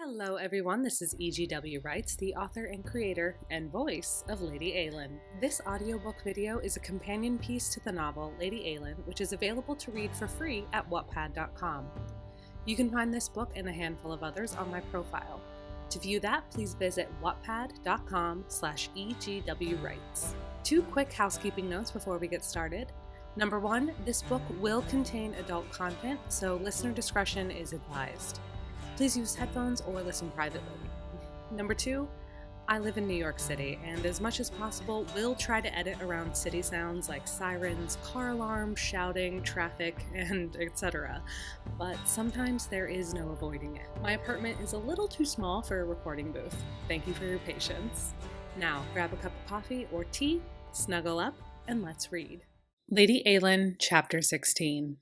Hello everyone, this is EGWwrites, the author and creator and voice of Lady Eilean. This audiobook video is a companion piece to the novel Lady Eilean, which is available to read for free at wattpad.com. You can find this book and a handful of others on my profile. To view that, please visit wattpad.com/EGWwrites. Two quick housekeeping notes before we get started. Number one, this book will contain adult content, so listener discretion is advised. Please use headphones or listen privately. Number two, I live in New York City, and as much as possible, will try to edit around city sounds like sirens, car alarms, shouting, traffic, and etc. But sometimes there is no avoiding it. My apartment is a little too small for a recording booth. Thank you for your patience. Now, grab a cup of coffee or tea, snuggle up, and let's read. Lady Eilean, Chapter 16.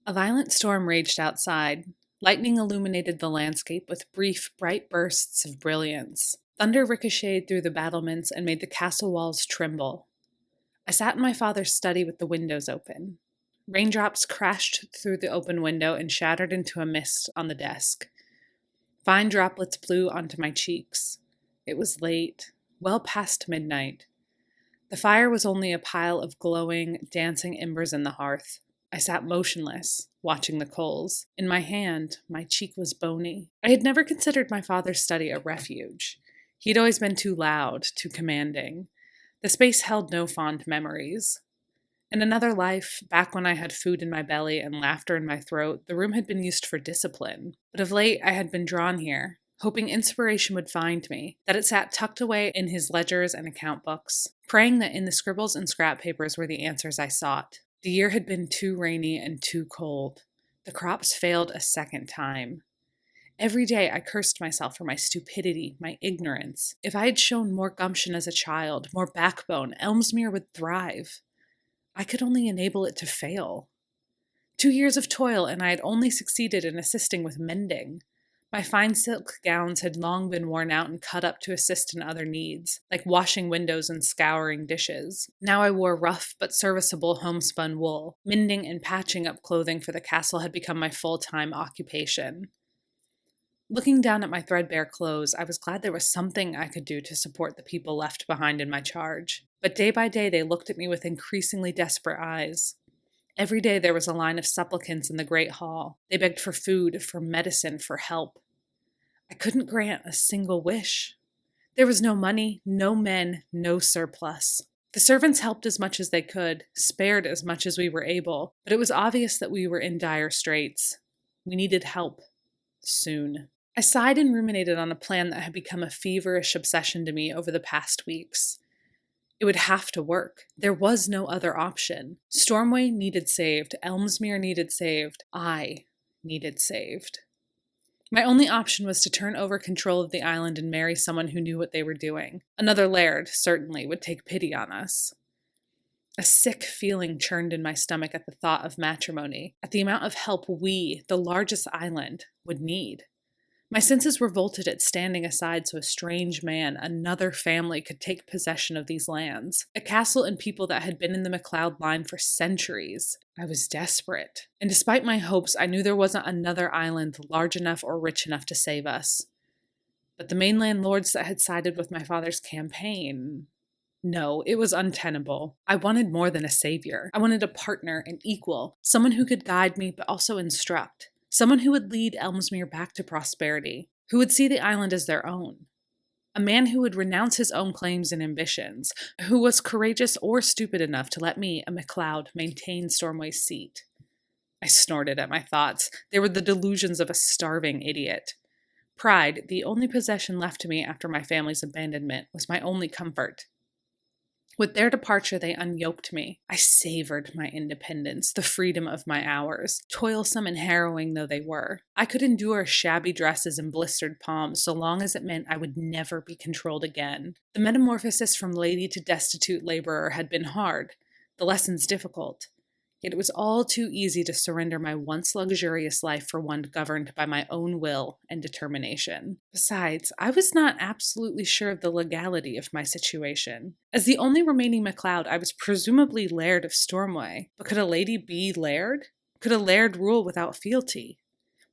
A violent storm raged outside. Lightning illuminated the landscape with brief, bright bursts of brilliance. Thunder ricocheted through the battlements and made the castle walls tremble. I sat in my father's study with the windows open. Raindrops crashed through the open window and shattered into a mist on the desk. Fine droplets blew onto my cheeks. It was late, well past midnight. The fire was only a pile of glowing, dancing embers in the hearth. I sat motionless, watching the coals. In my hand, my cheek was bony. I had never considered my father's study a refuge. He'd always been too loud, too commanding. The space held no fond memories. In another life, back when I had food in my belly and laughter in my throat, the room had been used for discipline. But of late, I had been drawn here, hoping inspiration would find me, that it sat tucked away in his ledgers and account books, praying that in the scribbles and scrap papers were the answers I sought. The year had been too rainy and too cold. The crops failed a second time. Every day I cursed myself for my stupidity, my ignorance. If I had shown more gumption as a child, more backbone, Elmsmere would thrive. I could only enable it to fail. 2 years of toil, and I had only succeeded in assisting with mending. My fine silk gowns had long been worn out and cut up to assist in other needs, like washing windows and scouring dishes. Now I wore rough but serviceable homespun wool. Mending and patching up clothing for the castle had become my full-time occupation. Looking down at my threadbare clothes, I was glad there was something I could do to support the people left behind in my charge. But day by day they looked at me with increasingly desperate eyes. Every day there was a line of supplicants in the great hall. They begged for food, for medicine, for help. I couldn't grant a single wish. There was no money, no men, no surplus. The servants helped as much as they could, spared as much as we were able, but it was obvious that we were in dire straits. We needed help. Soon. I sighed and ruminated on a plan that had become a feverish obsession to me over the past weeks. It would have to work. There was no other option. Stormway needed saved. Elmsmere needed saved. I needed saved. My only option was to turn over control of the island and marry someone who knew what they were doing. Another laird, certainly, would take pity on us. A sick feeling churned in my stomach at the thought of matrimony, at the amount of help we, the largest island, would need. My senses revolted at standing aside so a strange man, another family, could take possession of these lands. A castle and people that had been in the MacLeod line for centuries. I was desperate. And despite my hopes, I knew there wasn't another island large enough or rich enough to save us. But the mainland lords that had sided with my father's campaign... No, it was untenable. I wanted more than a savior. I wanted a partner, an equal, someone who could guide me but also instruct. Someone who would lead Elmsmere back to prosperity, who would see the island as their own. A man who would renounce his own claims and ambitions, who was courageous or stupid enough to let me, a MacLeod, maintain Stormway's seat. I snorted at my thoughts. They were the delusions of a starving idiot. Pride, the only possession left to me after my family's abandonment, was my only comfort. With their departure, they unyoked me. I savored my independence, the freedom of my hours, toilsome and harrowing though they were. I could endure shabby dresses and blistered palms so long as it meant I would never be controlled again. The metamorphosis from lady to destitute laborer had been hard, the lessons difficult. Yet it was all too easy to surrender my once luxurious life for one governed by my own will and determination. Besides, I was not absolutely sure of the legality of my situation. As the only remaining MacLeod, I was presumably Laird of Stormway. But could a lady be Laird? Could a Laird rule without fealty?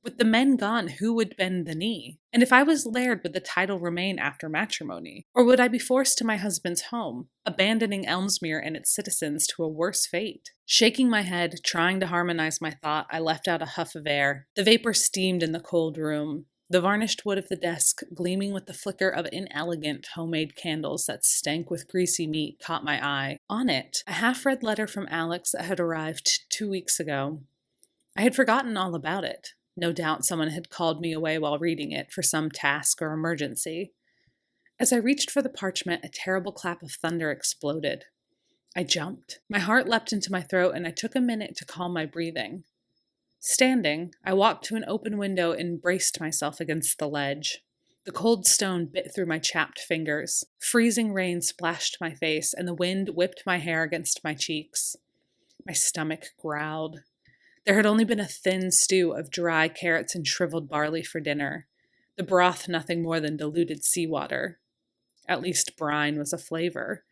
With the men gone, who would bend the knee? And if I was laird, would the title remain after matrimony? Or would I be forced to my husband's home, abandoning Elmsmere and its citizens to a worse fate? Shaking my head, trying to harmonize my thought, I let out a huff of air. The vapor steamed in the cold room. The varnished wood of the desk, gleaming with the flicker of inelegant homemade candles that stank with greasy meat, caught my eye. On it, a half-read letter from Alex that had arrived 2 weeks ago. I had forgotten all about it. No doubt someone had called me away while reading it for some task or emergency. As I reached for the parchment, a terrible clap of thunder exploded. I jumped. My heart leapt into my throat, and I took a minute to calm my breathing. Standing, I walked to an open window and braced myself against the ledge. The cold stone bit through my chapped fingers. Freezing rain splashed my face, and the wind whipped my hair against my cheeks. My stomach growled. There had only been a thin stew of dry carrots and shriveled barley for dinner, the broth nothing more than diluted seawater. At least brine was a flavor.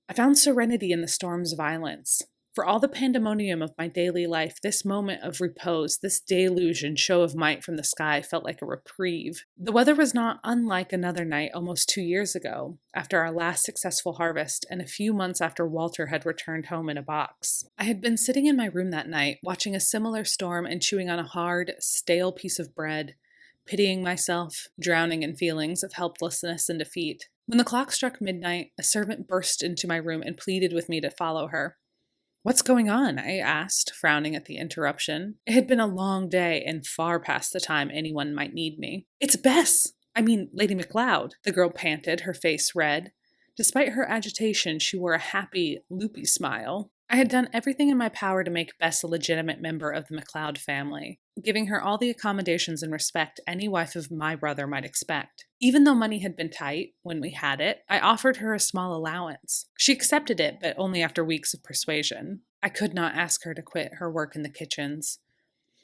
I found serenity in the storm's violence. For all the pandemonium of my daily life, this moment of repose, this deluge and show of might from the sky felt like a reprieve. The weather was not unlike another night almost 2 years ago, after our last successful harvest and a few months after Walter had returned home in a box. I had been sitting in my room that night, watching a similar storm and chewing on a hard, stale piece of bread, pitying myself, drowning in feelings of helplessness and defeat. When the clock struck midnight, a servant burst into my room and pleaded with me to follow her. "What's going on?" I asked, frowning at the interruption. It had been a long day and far past the time anyone might need me. "It's Lady MacLeod," the girl panted, her face red. Despite her agitation, she wore a happy, loopy smile. I had done everything in my power to make Bess a legitimate member of the MacLeod family, giving her all the accommodations and respect any wife of my brother might expect. Even though money had been tight when we had it, I offered her a small allowance. She accepted it, but only after weeks of persuasion. I could not ask her to quit her work in the kitchens.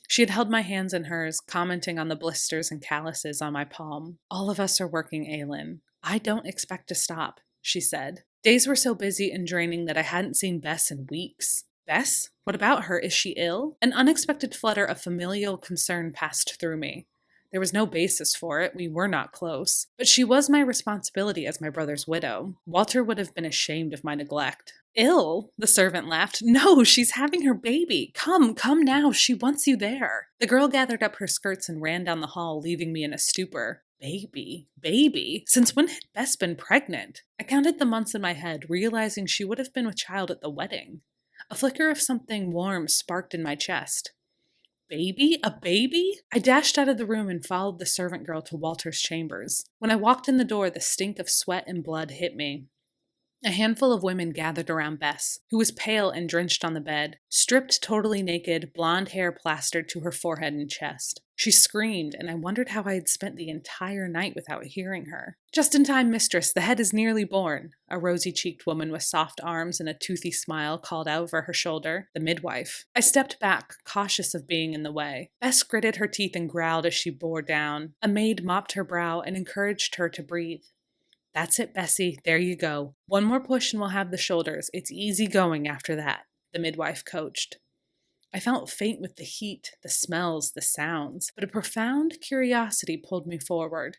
She had held my hands in hers, commenting on the blisters and calluses on my palm. "All of us are working, Eilean. I don't expect to stop," she said. Days were so busy and draining that I hadn't seen Bess in weeks. "Bess? What about her? Is she ill?" An unexpected flutter of familial concern passed through me. There was no basis for it. We were not close. But she was my responsibility as my brother's widow. Walter would have been ashamed of my neglect. "Ill?" The servant laughed. "No, she's having her baby. Come now. She wants you there." The girl gathered up her skirts and ran down the hall, leaving me in a stupor. Baby? Since when had Bess been pregnant? I counted the months in my head, realizing she would have been with child at the wedding. A flicker of something warm sparked in my chest. Baby? A baby? I dashed out of the room and followed the servant girl to Walter's chambers. When I walked in the door, the stink of sweat and blood hit me. A handful of women gathered around Bess, who was pale and drenched on the bed, stripped totally naked, blonde hair plastered to her forehead and chest. She screamed, and I wondered how I had spent the entire night without hearing her. "Just in time, mistress, the head is nearly born," a rosy-cheeked woman with soft arms and a toothy smile called out over her shoulder, the midwife. I stepped back, cautious of being in the way. Bess gritted her teeth and growled as she bore down. A maid mopped her brow and encouraged her to breathe. "That's it, Bessie. There you go. One more push and we'll have the shoulders. It's easy going after that," the midwife coached. I felt faint with the heat, the smells, the sounds, but a profound curiosity pulled me forward.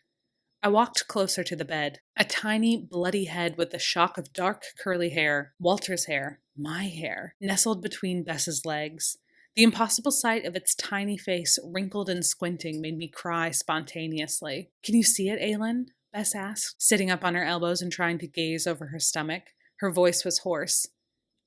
I walked closer to the bed. A tiny, bloody head with a shock of dark, curly hair, Walter's hair, my hair, nestled between Bess's legs. The impossible sight of its tiny face, wrinkled and squinting, made me cry spontaneously. "Can you see it, Eilean?" Bess asked, sitting up on her elbows and trying to gaze over her stomach. Her voice was hoarse.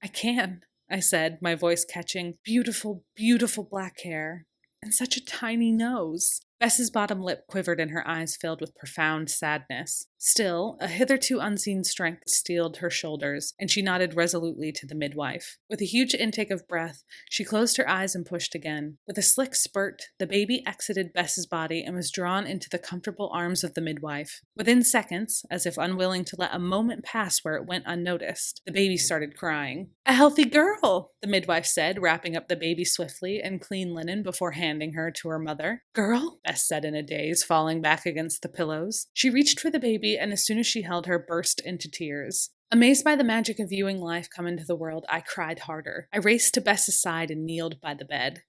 "I can," I said, my voice catching. "Beautiful, beautiful black hair. And such a tiny nose." Bess's bottom lip quivered and her eyes filled with profound sadness. Still, a hitherto unseen strength steeled her shoulders, and she nodded resolutely to the midwife. With a huge intake of breath, she closed her eyes and pushed again. With a slick spurt, the baby exited Bess's body and was drawn into the comfortable arms of the midwife. Within seconds, as if unwilling to let a moment pass where it went unnoticed, the baby started crying. "A healthy girl," the midwife said, wrapping up the baby swiftly in clean linen before handing her to her mother. "Girl?" Bess said in a daze, falling back against the pillows. She reached for the baby, and as soon as she held her, burst into tears. Amazed by the magic of viewing life come into the world, I cried harder. I raced to Bess's side and kneeled by the bed.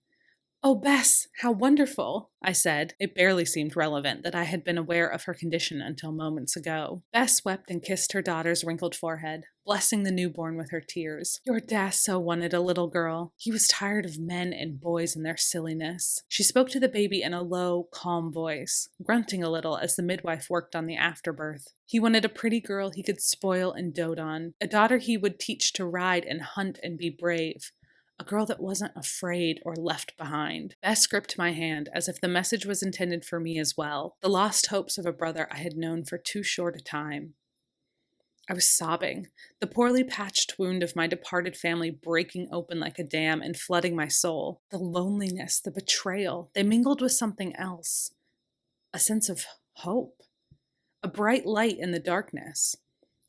Oh, Bess, how wonderful, I said. It barely seemed relevant that I had been aware of her condition until moments ago. Bess wept and kissed her daughter's wrinkled forehead, blessing the newborn with her tears. Your dad so wanted a little girl. He was tired of men and boys and their silliness. She spoke to the baby in a low, calm voice, grunting a little as the midwife worked on the afterbirth. He wanted a pretty girl he could spoil and dote on, a daughter he would teach to ride and hunt and be brave. A girl that wasn't afraid or left behind. Bess gripped my hand as if the message was intended for me as well, the lost hopes of a brother I had known for too short a time. I was sobbing, the poorly patched wound of my departed family breaking open like a dam and flooding my soul. The loneliness, the betrayal, they mingled with something else. A sense of hope. A bright light in the darkness.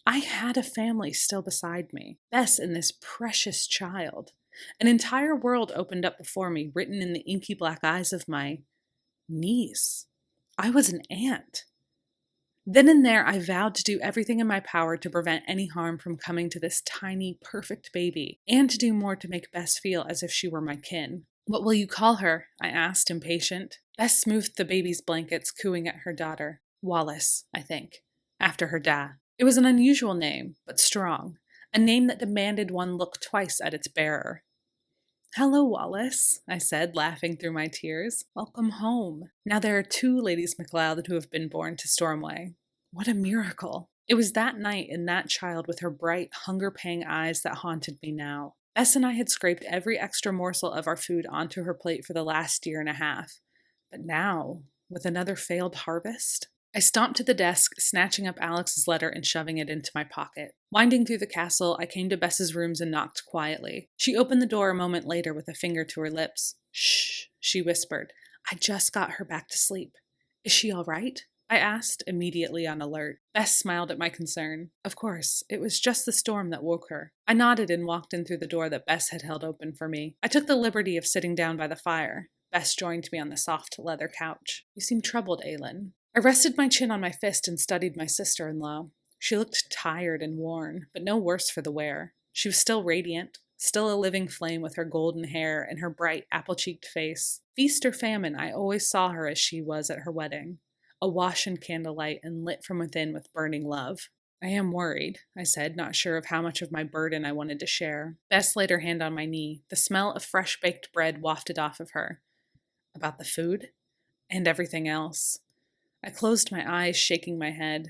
I had a family still beside me. Bess and this precious child. An entire world opened up before me, written in the inky black eyes of my niece. I was an aunt. Then and there, I vowed to do everything in my power to prevent any harm from coming to this tiny, perfect baby, and to do more to make Bess feel as if she were my kin. What will you call her? I asked, impatient. Bess smoothed the baby's blankets, cooing at her daughter. Wallace, I think, after her dad. It was an unusual name, but strong. A name that demanded one look twice at its bearer. Hello, Wallace, I said, laughing through my tears. Welcome home. Now there are 2 Ladies MacLeod who have been born to Stormway. What a miracle. It was that night and that child with her bright, hunger-paying eyes that haunted me now. Bess and I had scraped every extra morsel of our food onto her plate for the last year and a half. But now, with another failed harvest? I stomped to the desk, snatching up Alex's letter and shoving it into my pocket. Winding through the castle, I came to Bess's rooms and knocked quietly. She opened the door a moment later with a finger to her lips. Shh, she whispered. I just got her back to sleep. Is she all right? I asked, immediately on alert. Bess smiled at my concern. Of course, it was just the storm that woke her. I nodded and walked in through the door that Bess had held open for me. I took the liberty of sitting down by the fire. Bess joined me on the soft leather couch. You seem troubled, Eilean. I rested my chin on my fist and studied my sister-in-law. She looked tired and worn, but no worse for the wear. She was still radiant, still a living flame with her golden hair and her bright, apple-cheeked face. Feast or famine, I always saw her as she was at her wedding, awash in candlelight and lit from within with burning love. I am worried, I said, not sure of how much of my burden I wanted to share. Bess laid her hand on my knee, the smell of fresh-baked bread wafted off of her. About the food? And everything else. I closed my eyes, shaking my head.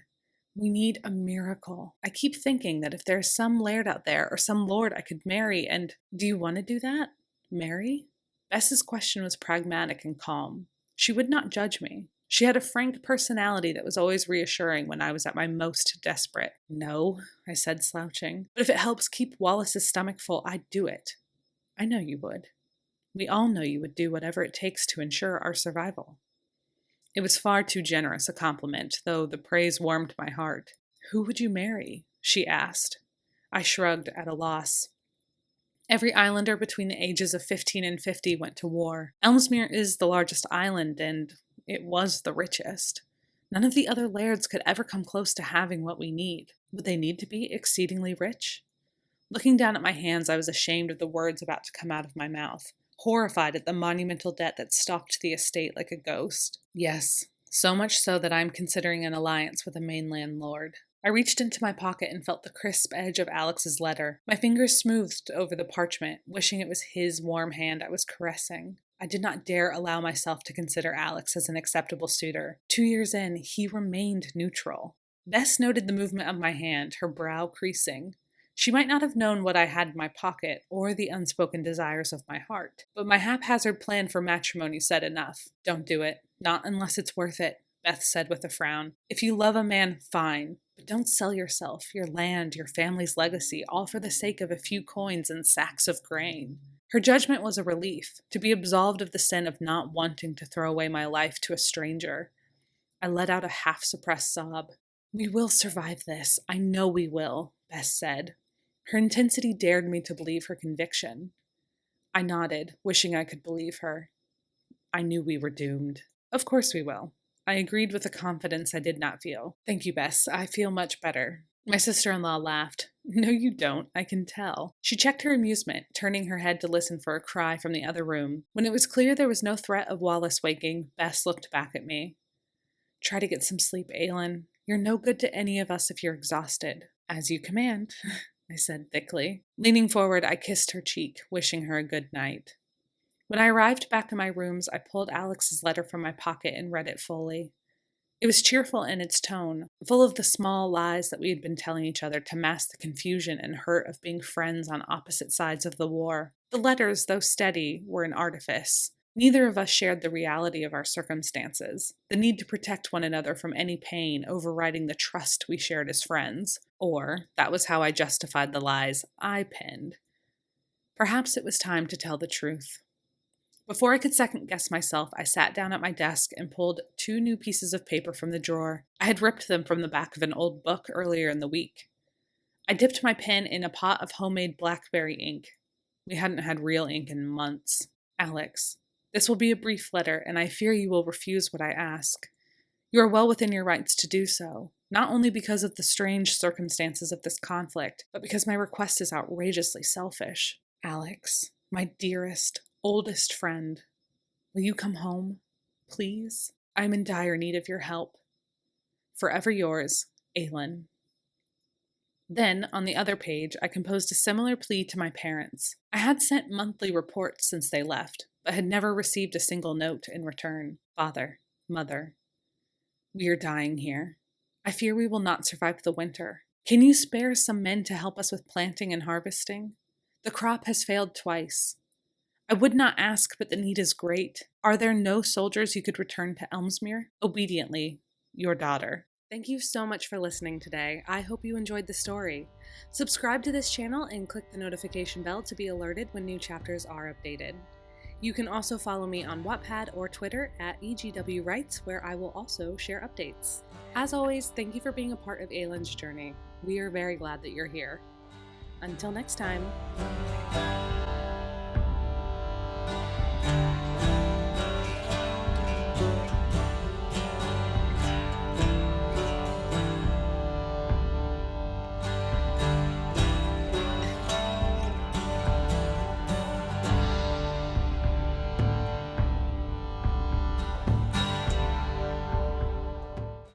We need a miracle. I keep thinking that if there's some laird out there or some lord I could marry and... Do you want to do that? Marry? Bess's question was pragmatic and calm. She would not judge me. She had a frank personality that was always reassuring when I was at my most desperate. No, I said, slouching. But if it helps keep Wallace's stomach full, I'd do it. I know you would. We all know you would do whatever it takes to ensure our survival. It was far too generous a compliment, though the praise warmed my heart. Who would you marry? She asked. I shrugged, at a loss. Every islander between the ages of 15 and 50 went to war. Elmsmere is the largest island, and it was the richest. None of the other lairds could ever come close to having what we need. Would they need to be exceedingly rich? Looking down at my hands, I was ashamed of the words about to come out of my mouth, horrified at the monumental debt that stalked the estate like a ghost. Yes, so much so that I'm considering an alliance with a mainland lord. I reached into my pocket and felt the crisp edge of Alex's letter. My fingers smoothed over the parchment, wishing it was his warm hand I was caressing. I did not dare allow myself to consider Alex as an acceptable suitor. 2 years in, he remained neutral. Bess noted the movement of my hand, her brow creasing. She might not have known what I had in my pocket or the unspoken desires of my heart, but my haphazard plan for matrimony said enough. Don't do it. Not unless it's worth it, Beth said with a frown. If you love a man, fine, but don't sell yourself, your land, your family's legacy, all for the sake of a few coins and sacks of grain. Her judgment was a relief, to be absolved of the sin of not wanting to throw away my life to a stranger. I let out a half-suppressed sob. We will survive this. I know we will, Bess said. Her intensity dared me to believe her conviction. I nodded, wishing I could believe her. I knew we were doomed. Of course we will. I agreed with a confidence I did not feel. Thank you, Bess. I feel much better. My sister-in-law laughed. No, you don't. I can tell. She checked her amusement, turning her head to listen for a cry from the other room. When it was clear there was no threat of Wallace waking, Bess looked back at me. Try to get some sleep, Eilean. You're no good to any of us if you're exhausted. As you command, I said thickly. Leaning forward, I kissed her cheek, wishing her a good night. When I arrived back in my rooms, I pulled Alex's letter from my pocket and read it fully. It was cheerful in its tone, full of the small lies that we had been telling each other to mask the confusion and hurt of being friends on opposite sides of the war. The letters, though steady, were an artifice. Neither of us shared the reality of our circumstances, the need to protect one another from any pain overriding the trust we shared as friends. Or, that was how I justified the lies I penned. Perhaps it was time to tell the truth. Before I could second-guess myself, I sat down at my desk and pulled 2 new pieces of paper from the drawer. I had ripped them from the back of an old book earlier in the week. I dipped my pen in a pot of homemade blackberry ink. We hadn't had real ink in months. Alex, this will be a brief letter, and I fear you will refuse what I ask. You are well within your rights to do so, not only because of the strange circumstances of this conflict, but because my request is outrageously selfish. Alex, my dearest, oldest friend, will you come home, please? I am in dire need of your help. Forever yours, Eilean. Then, on the other page, I composed a similar plea to my parents. I had sent monthly reports since they left, but had never received a single note in return. Father, Mother, we are dying here. I fear we will not survive the winter. Can you spare some men to help us with planting and harvesting? The crop has failed twice. I would not ask, but the need is great. Are there no soldiers you could return to Elmsmere? Obediently, your daughter. Thank you so much for listening today. I hope you enjoyed the story. Subscribe to this channel and click the notification bell to be alerted when new chapters are updated. You can also follow me on Wattpad or Twitter at EGWwrites, where I will also share updates. As always, thank you for being a part of Eilean's journey. We are very glad that you're here. Until next time.